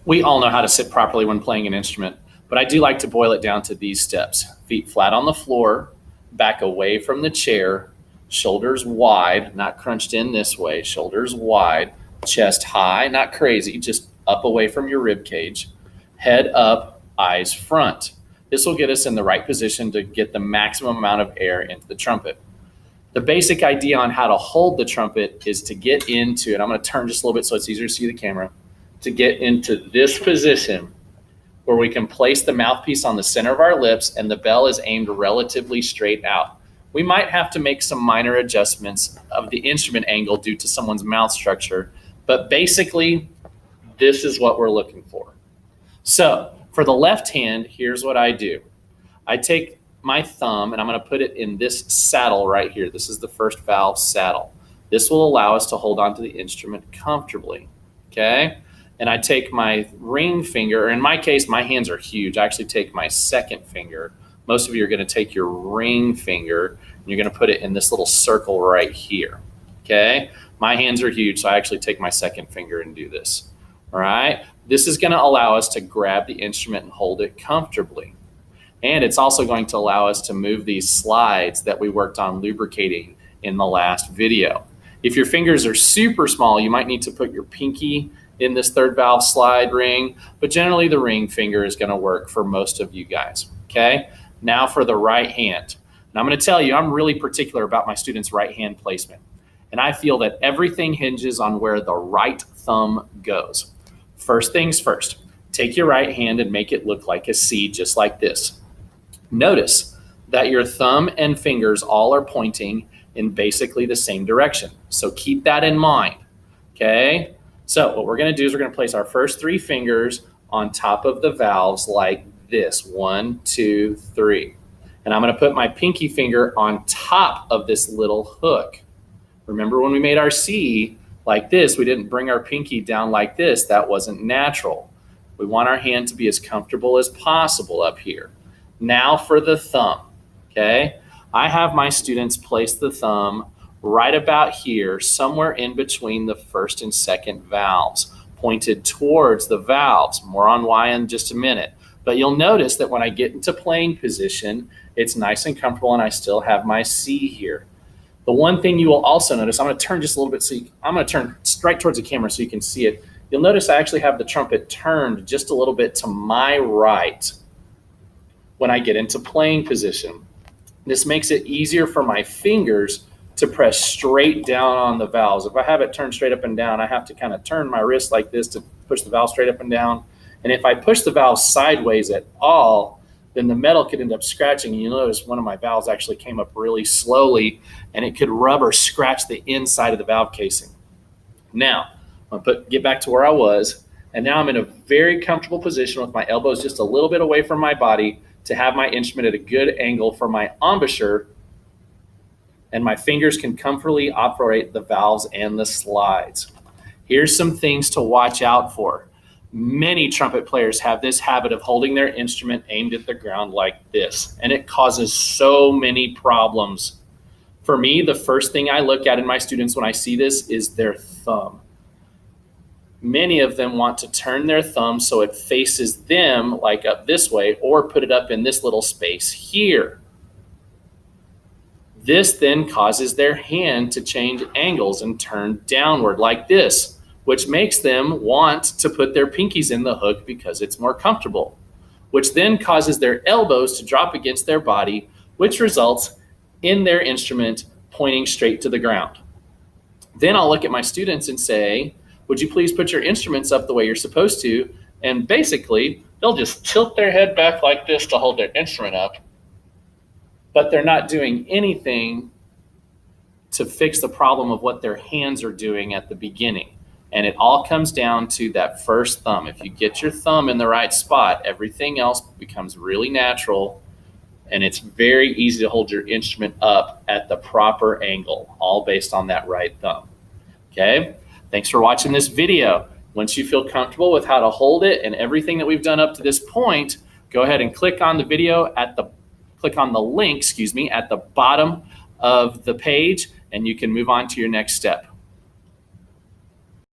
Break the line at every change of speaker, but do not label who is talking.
We all know how to sit properly when playing an instrument, but I do like to boil it down to these steps. Feet flat on the floor, back away from the chair, shoulders wide, not crunched in this way, shoulders wide, chest high, not crazy, just up away from your rib cage, head up, eyes front. This will get us in the right position to get the maximum amount of air into the trumpet. The basic idea on how to hold the trumpet is to get into, and I'm going to turn just a little bit so it's easier to see the camera, to get into this position where we can place the mouthpiece on the center of our lips and the bell is aimed relatively straight out. We might have to make some minor adjustments of the instrument angle due to someone's mouth structure, but basically, this is what we're looking for. So for the left hand, here's what I do. I take my thumb and I'm going to put it in this saddle right here. This is the first valve saddle. This will allow us to hold onto the instrument comfortably, okay? And I take my ring finger, or in my case, my hands are huge. I actually take my second finger. Most of you are going to take your ring finger and you're going to put it in this little circle right here, okay? My hands are huge, so I actually take my second finger and do this, all right? This is going to allow us to grab the instrument and hold it comfortably. And it's also going to allow us to move these slides that we worked on lubricating in the last video. If your fingers are super small, you might need to put your pinky in this third valve slide ring, but generally the ring finger is going to work for most of you guys, okay? Now for the right hand. And I'm going to tell you, I'm really particular about my students' right hand placement. And I feel that everything hinges on where the right thumb goes. First things first, take your right hand and make it look like a C, just like this. Notice that your thumb and fingers all are pointing in basically the same direction. So keep that in mind, okay? So what we're going to do is we're going to place our first three fingers on top of the valves like this. 1, 2, 3. And I'm going to put my pinky finger on top of this little hook. Remember when we made our C like this, we didn't bring our pinky down like this. That wasn't natural. We want our hand to be as comfortable as possible up here. Now for the thumb, okay? I have my students place the thumb right about here, somewhere in between the first and second valves, pointed towards the valves. More on why in just a minute. But you'll notice that when I get into playing position, it's nice and comfortable and I still have my C here. The one thing you will also notice, I'm going to turn just a little bit I'm going to turn right towards the camera so you can see it. You'll notice I actually have the trumpet turned just a little bit to my right when I get into playing position. This makes it easier for my fingers to press straight down on the valves. If I have it turned straight up and down, I have to kind of turn my wrist like this to push the valve straight up and down. And if I push the valve sideways at all, then the metal could end up scratching. And you'll notice one of my valves actually came up really slowly and it could rub or scratch the inside of the valve casing. Now, I'm going to get back to where I was. And now I'm in a very comfortable position with my elbows just a little bit away from my body to have my instrument at a good angle for my embouchure, and my fingers can comfortably operate the valves and the slides. Here's some things to watch out for. Many trumpet players have this habit of holding their instrument aimed at the ground like this, and it causes so many problems. For me, the first thing I look at in my students when I see this is their thumb. Many of them want to turn their thumb so it faces them like up this way, or put it up in this little space here. This then causes their hand to change angles and turn downward like this, which makes them want to put their pinkies in the hook because it's more comfortable, which then causes their elbows to drop against their body, which results in their instrument pointing straight to the ground. Then I'll look at my students and say, would you please put your instruments up the way you're supposed to? And basically, they'll just tilt their head back like this to hold their instrument up, but they're not doing anything to fix the problem of what their hands are doing at the beginning. And it all comes down to that first thumb. If you get your thumb in the right spot, everything else becomes really natural, and it's very easy to hold your instrument up at the proper angle, all based on that right thumb, okay? Thanks for watching this video. Once you feel comfortable with how to hold it and everything that we've done up to this point, go ahead and click on the link, at the bottom of the page, and you can move on to your next step.